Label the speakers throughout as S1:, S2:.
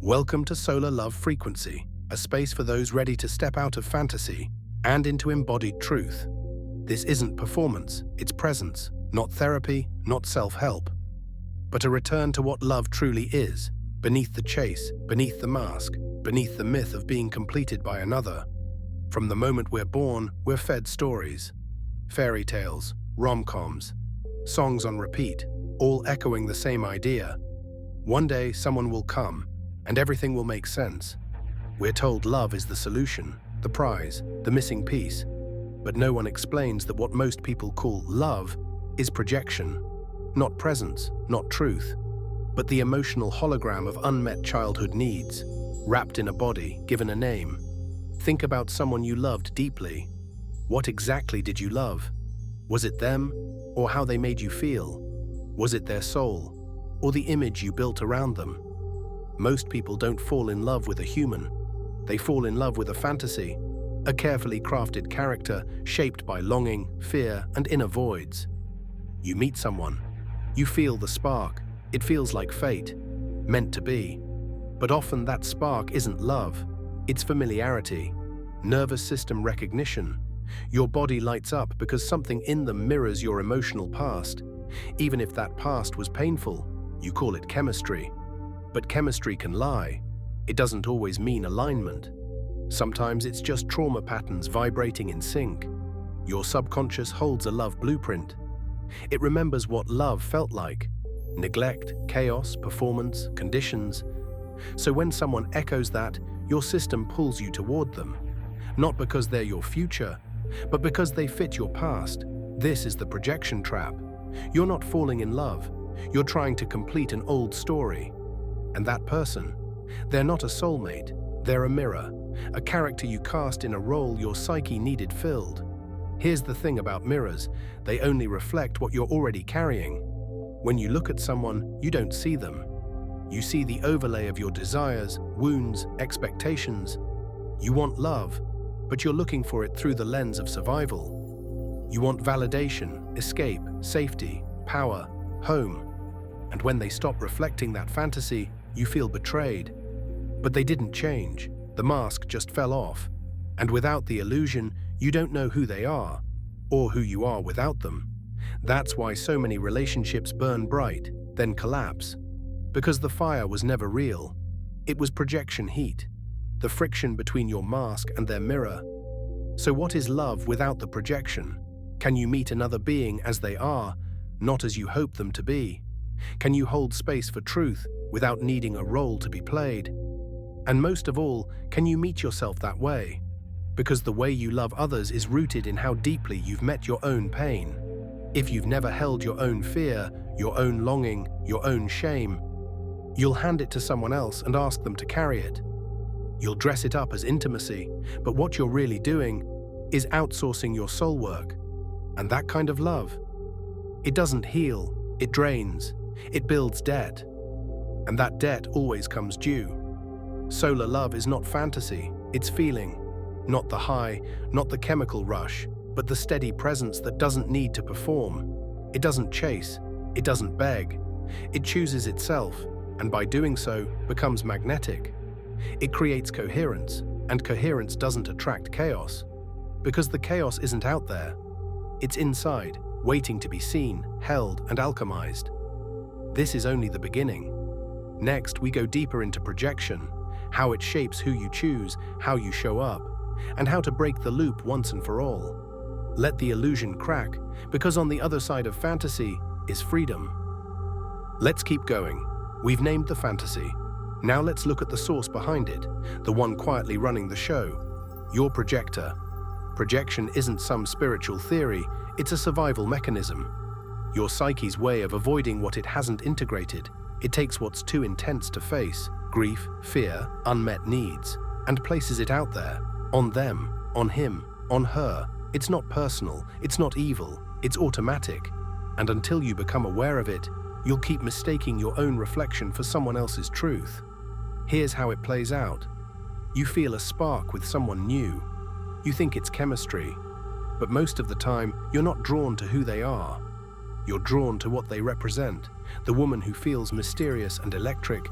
S1: Welcome to Solar Love Frequency, a space for those ready to step out of fantasy and into embodied truth. This isn't performance, it's presence, not therapy, not self-help, but a return to what love truly is, beneath the chase, beneath the mask, beneath the myth of being completed by another. From the moment we're born, we're fed stories, fairy tales, rom-coms, songs on repeat, all echoing the same idea. One day, someone will come, and everything will make sense. We're told love is the solution, the prize, the missing piece, but no one explains that what most people call love is projection, not presence, not truth, but the emotional hologram of unmet childhood needs, wrapped in a body, given a name. Think about someone you loved deeply. What exactly did you love? Was it them, or how they made you feel? Was it their soul, or the image you built around them? Most people don't fall in love with a human. They fall in love with a fantasy, a carefully crafted character shaped by longing, fear, and inner voids. You meet someone. You feel the spark. It feels like fate, meant to be. But often that spark isn't love. It's familiarity, nervous system recognition. Your body lights up because something in them mirrors your emotional past. Even if that past was painful, you call it chemistry. But chemistry can lie. It doesn't always mean alignment. Sometimes it's just trauma patterns vibrating in sync. Your subconscious holds a love blueprint. It remembers what love felt like: neglect, chaos, performance, conditions. So when someone echoes that, your system pulls you toward them. Not because they're your future, but because they fit your past. This is the projection trap. You're not falling in love. You're trying to complete an old story. And that person, they're not a soulmate. They're a mirror, a character you cast in a role your psyche needed filled. Here's the thing about mirrors: they only reflect what you're already carrying. When you look at someone, you don't see them. You see the overlay of your desires, wounds, expectations. You want love, but you're looking for it through the lens of survival. You want validation, escape, safety, power, home. And when they stop reflecting that fantasy, you feel betrayed. But they didn't change. The mask just fell off. And without the illusion, you don't know who they are, or who you are without them. That's why so many relationships burn bright, then collapse. Because the fire was never real. It was projection heat, the friction between your mask and their mirror. So what is love without the projection? Can you meet another being as they are, not as you hope them to be? Can you hold space for truth without needing a role to be played? And most of all, can you meet yourself that way? Because the way you love others is rooted in how deeply you've met your own pain. If you've never held your own fear, your own longing, your own shame, you'll hand it to someone else and ask them to carry it. You'll dress it up as intimacy, but what you're really doing is outsourcing your soul work. And that kind of love, it doesn't heal, it drains, it builds debt. And that debt always comes due. Solar love is not fantasy, it's feeling. Not the high, not the chemical rush, but the steady presence that doesn't need to perform. It doesn't chase, it doesn't beg. It chooses itself, and by doing so, becomes magnetic. It creates coherence, and coherence doesn't attract chaos. Because the chaos isn't out there. It's inside, waiting to be seen, held, and alchemized. This is only the beginning. Next, we go deeper into projection, how it shapes who you choose, how you show up, and how to break the loop once and for all. Let the illusion crack, because on the other side of fantasy is freedom. Let's keep going. We've named the fantasy. Now let's look at the source behind it, the one quietly running the show, your projector. Projection isn't some spiritual theory, it's a survival mechanism. Your psyche's way of avoiding what it hasn't integrated. It takes what's too intense to face, grief, fear, unmet needs, and places it out there, on them, on him, on her. It's not personal, it's not evil, it's automatic. And until you become aware of it, you'll keep mistaking your own reflection for someone else's truth. Here's how it plays out. You feel a spark with someone new. You think it's chemistry, but most of the time, you're not drawn to who they are. You're drawn to what they represent, the woman who feels mysterious and electric,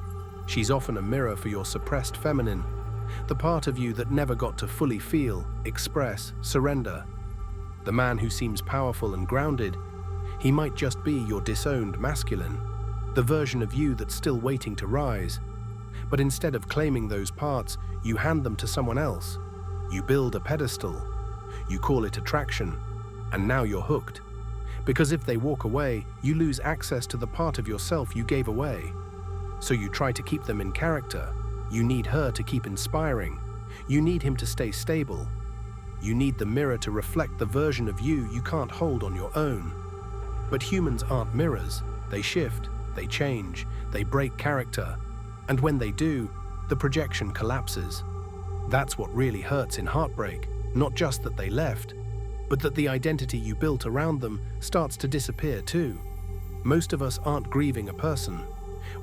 S1: She's often a mirror for your suppressed feminine, the part of you that never got to fully feel, express, surrender. The man who seems powerful and grounded, he might just be your disowned masculine, the version of you that's still waiting to rise. But instead of claiming those parts, you hand them to someone else. You build a pedestal. You call it attraction. And now you're hooked. Because if they walk away, you lose access to the part of yourself you gave away. So you try to keep them in character. You need her to keep inspiring. You need him to stay stable. You need the mirror to reflect the version of you you can't hold on your own. But humans aren't mirrors. They shift, they change, they break character. And when they do, the projection collapses. That's what really hurts in heartbreak, not just that they left, but that the identity you built around them starts to disappear too. Most of us aren't grieving a person.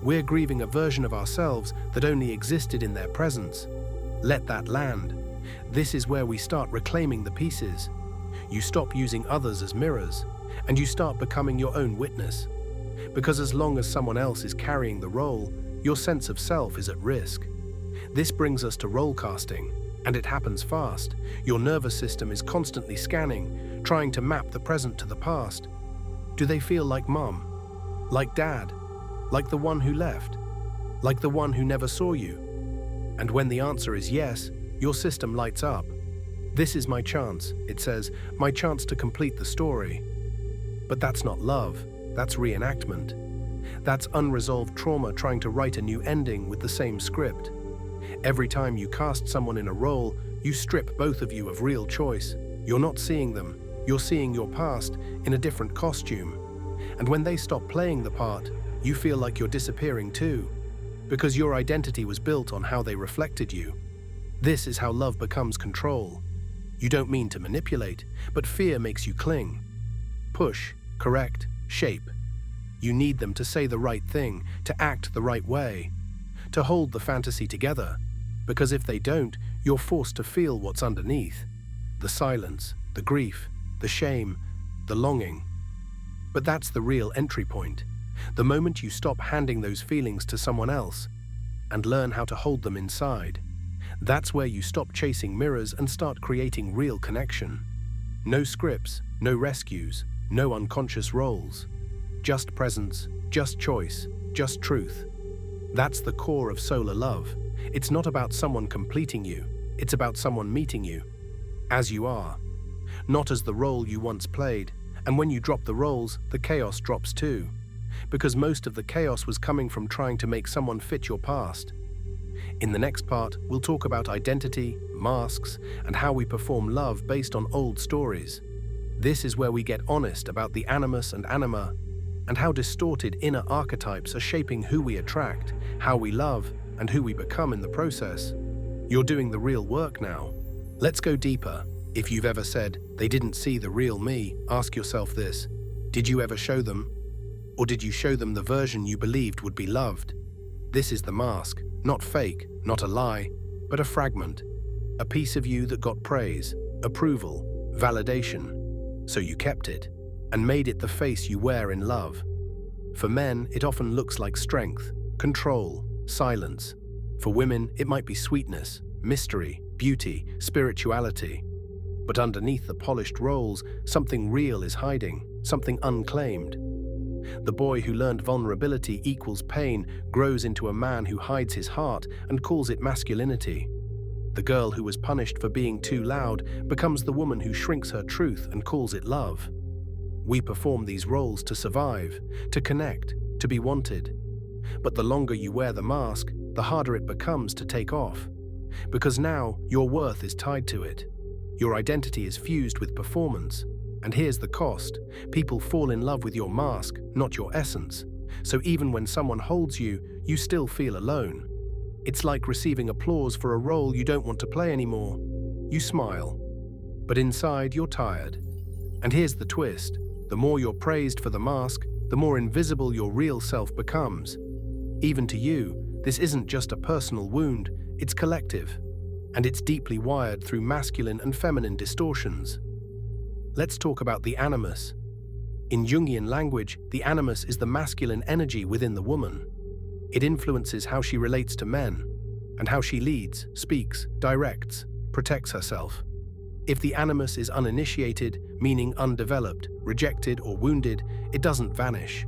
S1: We're grieving a version of ourselves that only existed in their presence. Let that land. This is where we start reclaiming the pieces. You stop using others as mirrors, and you start becoming your own witness. Because as long as someone else is carrying the role, your sense of self is at risk. This brings us to role casting, and it happens fast. Your nervous system is constantly scanning, trying to map the present to the past. Do they feel like mom? Like dad? Like the one who left? Like the one who never saw you? And when the answer is yes, your system lights up. This is my chance, it says, my chance to complete the story. But that's not love, that's reenactment. That's unresolved trauma trying to write a new ending with the same script. Every time you cast someone in a role, you strip both of you of real choice. You're not seeing them, you're seeing your past in a different costume. And when they stop playing the part, you feel like you're disappearing too, because your identity was built on how they reflected you. This is how love becomes control. You don't mean to manipulate, but fear makes you cling. Push, correct, shape. You need them to say the right thing, to act the right way, to hold the fantasy together, because if they don't, you're forced to feel what's underneath. The silence, the grief, the shame, the longing. But that's the real entry point. The moment you stop handing those feelings to someone else and learn how to hold them inside, that's where you stop chasing mirrors and start creating real connection. No scripts, no rescues, no unconscious roles. Just presence, just choice, just truth. That's the core of solar love. It's not about someone completing you, it's about someone meeting you, as you are. Not as the role you once played, and when you drop the roles, the chaos drops too. Because most of the chaos was coming from trying to make someone fit your past. In the next part, we'll talk about identity, masks, and how we perform love based on old stories. This is where we get honest about the animus and anima, and how distorted inner archetypes are shaping who we attract, how we love, and who we become in the process. You're doing the real work now. Let's go deeper. If you've ever said, they didn't see the real me, ask yourself this. Did you ever show them? Or did you show them the version you believed would be loved? This is the mask, not fake, not a lie, but a fragment. A piece of you that got praise, approval, validation. So you kept it, and made it the face you wear in love. For men, it often looks like strength, control, silence. For women, it might be sweetness, mystery, beauty, spirituality. But underneath the polished roles, something real is hiding, something unclaimed. The boy who learned vulnerability equals pain grows into a man who hides his heart and calls it masculinity. The girl who was punished for being too loud becomes the woman who shrinks her truth and calls it love. We perform these roles to survive, to connect, to be wanted. But the longer you wear the mask, the harder it becomes to take off. Because now, your worth is tied to it. Your identity is fused with performance. And here's the cost. People fall in love with your mask, not your essence. So even when someone holds you, you still feel alone. It's like receiving applause for a role you don't want to play anymore. You smile. But inside, you're tired. And here's the twist. The more you're praised for the mask, the more invisible your real self becomes. Even to you, this isn't just a personal wound, it's collective. And it's deeply wired through masculine and feminine distortions. Let's talk about the animus. In Jungian language, the animus is the masculine energy within the woman. It influences how she relates to men and how she leads, speaks, directs, protects herself. If the animus is uninitiated, meaning undeveloped, rejected, or wounded, it doesn't vanish.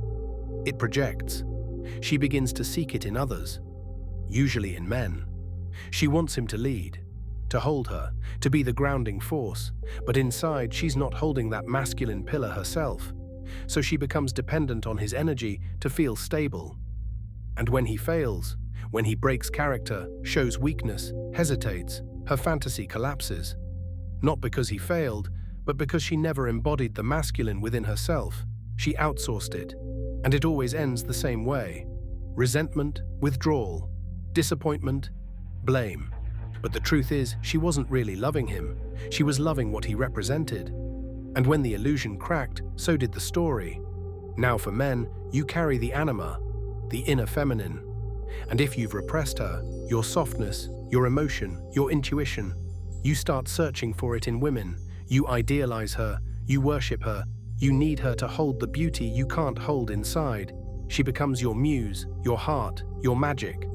S1: It projects. She begins to seek it in others, usually in men. She wants him to lead, to hold her, to be the grounding force, but inside she's not holding that masculine pillar herself, so she becomes dependent on his energy to feel stable. And when he fails, when he breaks character, shows weakness, hesitates, her fantasy collapses. Not because he failed, but because she never embodied the masculine within herself. She outsourced it, and it always ends the same way. Resentment, withdrawal, disappointment, blame. But the truth is, she wasn't really loving him. She was loving what he represented. And when the illusion cracked, so did the story. Now for men, you carry the anima, the inner feminine. And if you've repressed her, your softness, your emotion, your intuition, you start searching for it in women. You idealize her, you worship her, you need her to hold the beauty you can't hold inside. She becomes your muse, your heart, your magic.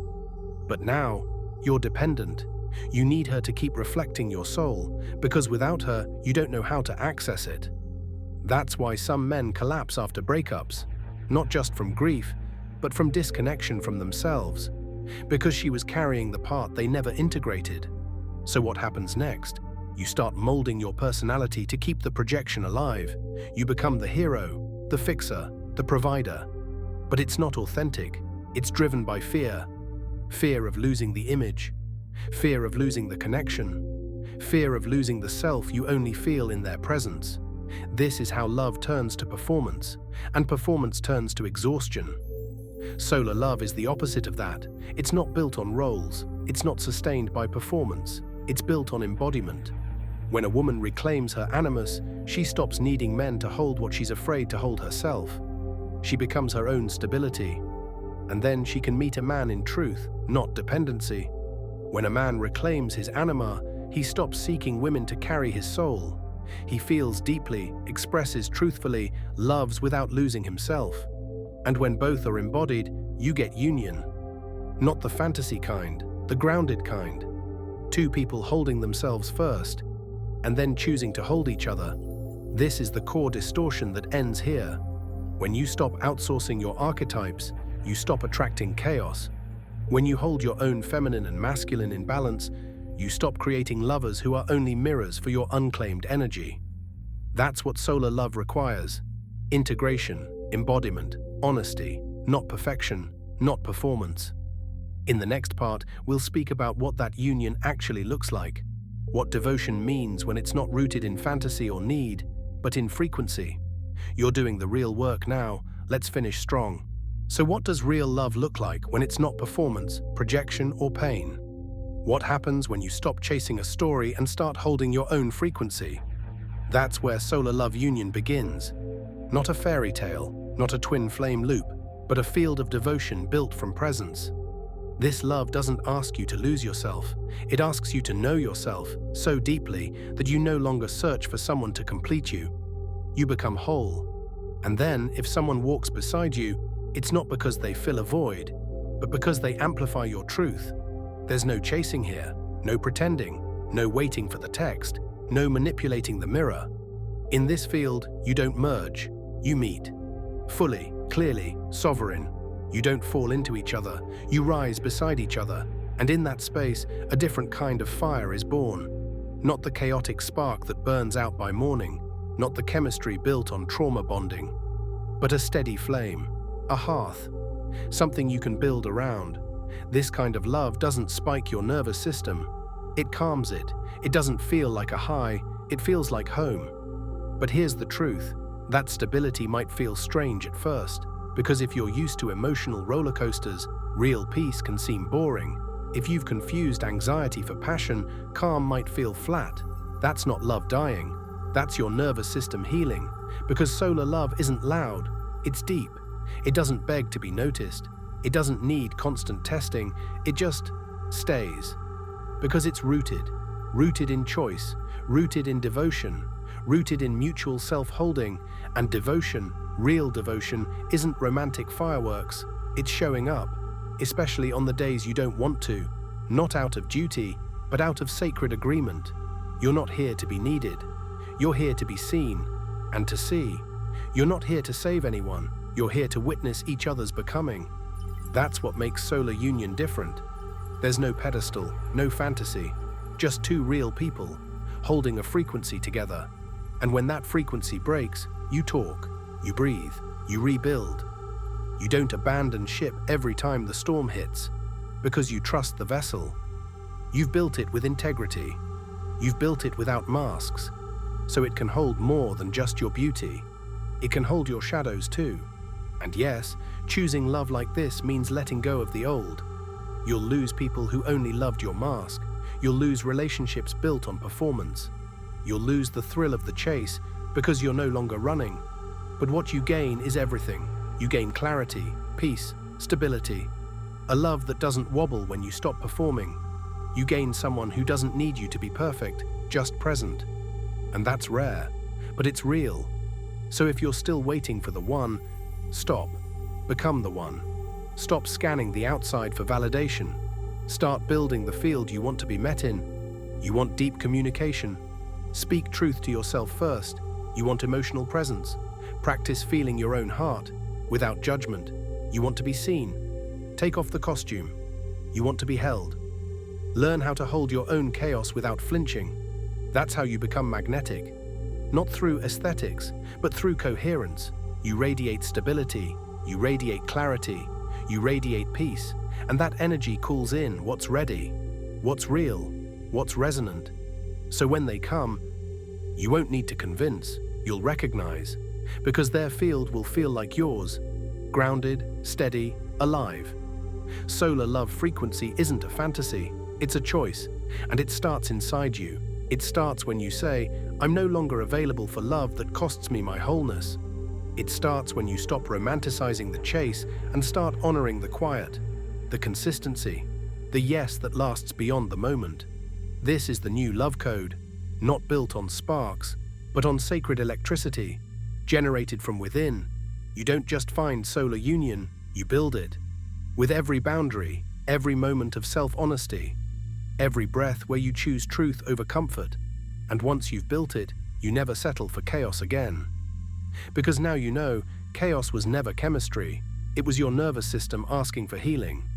S1: But now, you're dependent. You need her to keep reflecting your soul, because without her, you don't know how to access it. That's why some men collapse after breakups, not just from grief, but from disconnection from themselves, because she was carrying the part they never integrated. So what happens next? You start molding your personality to keep the projection alive. You become the hero, the fixer, the provider. But it's not authentic. It's driven by fear. Fear of losing the image. Fear of losing the connection. Fear of losing the self you only feel in their presence. This is how love turns to performance, and performance turns to exhaustion. Solar love is the opposite of that. It's not built on roles. It's not sustained by performance. It's built on embodiment. When a woman reclaims her animus, she stops needing men to hold what she's afraid to hold herself. She becomes her own stability. And then she can meet a man in truth, not dependency. When a man reclaims his anima, he stops seeking women to carry his soul. He feels deeply, expresses truthfully, loves without losing himself. And when both are embodied, you get union. Not the fantasy kind, the grounded kind. Two people holding themselves first, and then choosing to hold each other. This is the core distortion that ends here. When you stop outsourcing your archetypes, you stop attracting chaos. When you hold your own feminine and masculine in balance, you stop creating lovers who are only mirrors for your unclaimed energy. That's what solar love requires. Integration, embodiment, honesty, not perfection, not performance. In the next part, we'll speak about what that union actually looks like, what devotion means when it's not rooted in fantasy or need, but in frequency. You're doing the real work now, let's finish strong. So what does real love look like when it's not performance, projection, or pain? What happens when you stop chasing a story and start holding your own frequency? That's where solar love union begins. Not a fairy tale, not a twin flame loop, but a field of devotion built from presence. This love doesn't ask you to lose yourself. It asks you to know yourself so deeply that you no longer search for someone to complete you. You become whole. And then, if someone walks beside you, it's not because they fill a void, but because they amplify your truth. There's no chasing here, no pretending, no waiting for the text, no manipulating the mirror. In this field, you don't merge, you meet. Fully, clearly, sovereign. You don't fall into each other, you rise beside each other, and in that space, a different kind of fire is born. Not the chaotic spark that burns out by morning, not the chemistry built on trauma bonding, but a steady flame, a hearth, something you can build around. This kind of love doesn't spike your nervous system. It calms it. It doesn't feel like a high, it feels like home. But here's the truth, that stability might feel strange at first, because if you're used to emotional roller coasters, real peace can seem boring. If you've confused anxiety for passion, calm might feel flat. That's not love dying. That's your nervous system healing. Because solar love isn't loud, it's deep. It doesn't beg to be noticed. It doesn't need constant testing. It just stays. Because it's rooted in choice, rooted in devotion, rooted in mutual self-holding. And devotion, real devotion, isn't romantic fireworks. It's showing up. especially on the days you don't want to, not out of duty, but out of sacred agreement. You're not here to be needed. You're here to be seen and to see. You're not here to save anyone. You're here to witness each other's becoming. That's what makes solar union different. There's no pedestal, no fantasy, just two real people holding a frequency together. And when that frequency breaks, you talk, you breathe, you rebuild. You don't abandon ship every time the storm hits, because you trust the vessel. You've built it with integrity. You've built it without masks, so it can hold more than just your beauty. It can hold your shadows too. And yes, choosing love like this means letting go of the old. You'll lose people who only loved your mask. You'll lose relationships built on performance. You'll lose the thrill of the chase because you're no longer running. But what you gain is everything. You gain clarity, peace, stability, a love that doesn't wobble when you stop performing. You gain someone who doesn't need you to be perfect, just present. And that's rare, but it's real. So if you're still waiting for the one, stop. Become the one. Stop scanning the outside for validation. Start building the field you want to be met in. You want deep communication. Speak truth to yourself first. You want emotional presence. Practice feeling your own heart, without judgment. You want to be seen. Take off the costume. You want to be held. Learn how to hold your own chaos without flinching. That's how you become magnetic. Not through aesthetics, but through coherence. You radiate stability. You radiate clarity. You radiate peace. And that energy calls in what's ready, what's real, what's resonant. So when they come, you won't need to convince, you'll recognize, because their field will feel like yours, grounded, steady, alive. Solar love frequency isn't a fantasy, it's a choice, and it starts inside you. It starts when you say, I'm no longer available for love that costs me my wholeness. It starts when you stop romanticizing the chase and start honoring the quiet, the consistency, the yes that lasts beyond the moment. This is the new love code, not built on sparks, but on sacred electricity, generated from within. You don't just find solar union, you build it. With every boundary, every moment of self-honesty, every breath where you choose truth over comfort. And once you've built it, you never settle for chaos again. Because now you know, chaos was never chemistry. It was your nervous system asking for healing.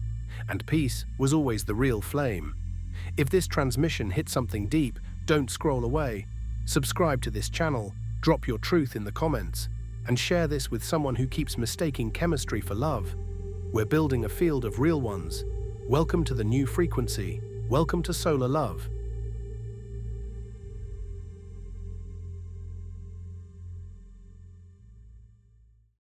S1: And peace was always the real flame. If this transmission hit something deep, don't scroll away. Subscribe to this channel, drop your truth in the comments, and share this with someone who keeps mistaking chemistry for love. We're building a field of real ones. Welcome to the new frequency. Welcome to solar love.